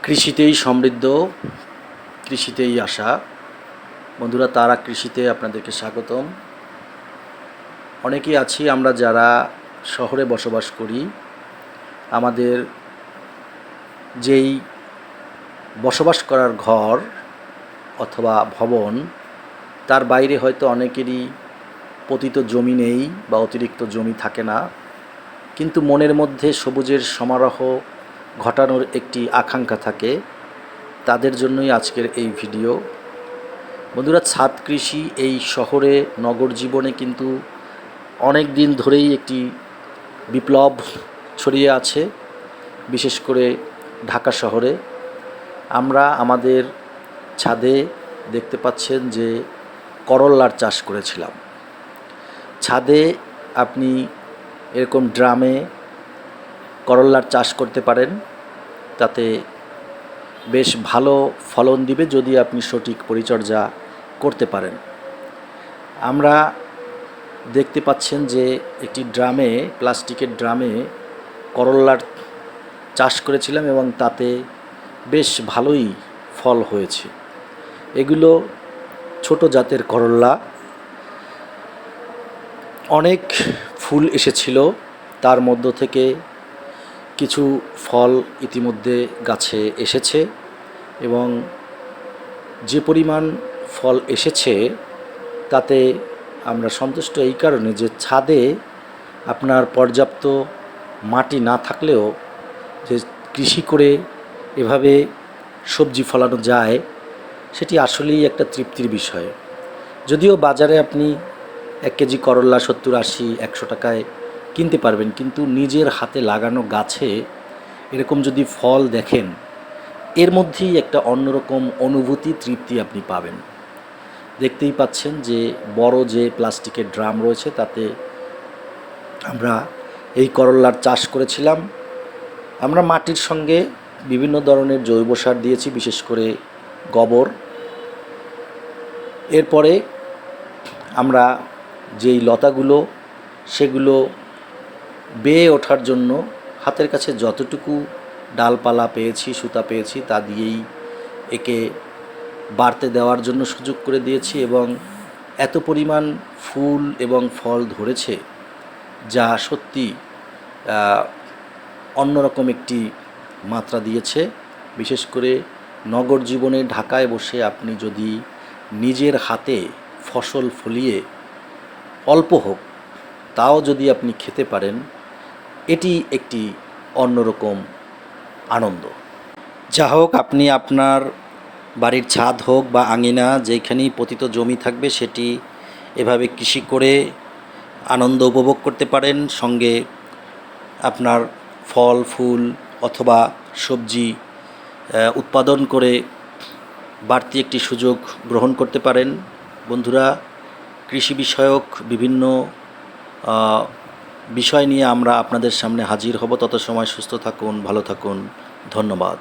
কৃষিতেই সমৃদ্ধ, কৃষিতেই আশা। বন্ধুরা, তারা কৃষিতে আপনাদেরকে স্বাগতম। অনেকেই আছি আমরা যারা শহরে বসবাস করি। আমাদের যেই বসবাস করার ঘর অথবা ভবন, তার বাইরে হয়তো অনেকেরই পতিত জমি নেই বা অতিরিক্ত জমি থাকে না, কিন্তু মনের মধ্যে সবুজের সমারোহ ঘটানোর একটি আকাঙ্ক্ষা থাকে। তাদের জন্যই আজকের এই ভিডিও। বন্ধুরা, ছাদ কৃষি এই শহরে নগর জীবনে কিন্তু অনেক দিন ধরেই একটি বিপ্লব ছড়িয়ে আছে, বিশেষ করে ঢাকা শহরে। আমরা আমাদের ছাদে দেখতে পাচ্ছেন যে করল্লার চাষ করেছিলাম। ছাদে আপনি এরকম ড্রামে করল্লার চাষ করতে পারেন, তাতে বেশ ভালো ফলন দিবে যদি আপনি সঠিক পরিচর্যা করতে পারেন। আমরা দেখতে পাচ্ছেন যে একটি ড্রামে, প্লাস্টিকের ড্রামে করল্লার চাষ করেছিলাম এবং তাতে বেশ ভালোই ফল হয়েছে। এগুলো ছোট জাতের করল্লা, অনেক ফুল এসেছিল। তার মধ্য থেকে কিছু ফল ইতিমধ্যে গাছে এসেছে এবং যে পরিমাণ ফল এসেছে তাতে আমরা সন্তুষ্ট এই কারণে যে ছাদে আপনার পর্যাপ্ত মাটি না থাকলেও যে কৃষি করে এভাবে সবজি ফলানো যায়, সেটি আসলেই একটা তৃপ্তির বিষয়। যদিও বাজারে আপনি 1 কেজি করল্লা 70-80-100 টাকায় কিনতে পারবেন, কিন্তু নিজের হাতে লাগানো গাছে এরকম যদি ফল দেখেন, এর মধ্যেই একটা অন্যরকম অনুভূতি, তৃপ্তি আপনি পাবেন। দেখতেই পাচ্ছেন যে বড় যে প্লাস্টিকের ড্রাম রয়েছে তাতে আমরা এই করল্লার চাষ করেছিলাম। আমরা মাটির সঙ্গে বিভিন্ন ধরনের জৈব সার দিয়েছি, বিশেষ করে গোবর। এরপরে আমরা যেই লতাগুলো, সেগুলো বেয়ে ওঠার জন্য হাতের কাছে যতটুকু ডালপালা পেয়েছি, সুতা পেয়েছি, তা দিয়েই একে বাড়তে দেওয়ার জন্য সুযোগ করে দিয়েছি এবং এত পরিমাণ ফুল এবং ফল ধরেছে যা সত্যি অন্যরকম একটি মাত্রা দিয়েছে। বিশেষ করে নগর জীবনে ঢাকায় বসে আপনি যদি নিজের হাতে ফসল ফলিয়ে অল্প হোক তাও যদি আপনি খেতে পারেন, এটি একটি অন্যরকম আনন্দ। যা হোক, আপনি আপনার বাড়ির ছাদ হোক বা আঙিনা, যেখানেই পতিত জমি থাকবে, সেটি এভাবে কৃষি করে আনন্দ উপভোগ করতে পারেন। সঙ্গে আপনার ফল ফুল অথবা সবজি উৎপাদন করে বাড়তি একটি সুযোগ গ্রহণ করতে পারেন। বন্ধুরা, কৃষি বিষয়ক বিভিন্ন বিষয় নিয়ে আমরা আপনাদের সামনে হাজির হব। তত সময় সুস্থ থাকুন, ভালো থাকুন। ধন্যবাদ।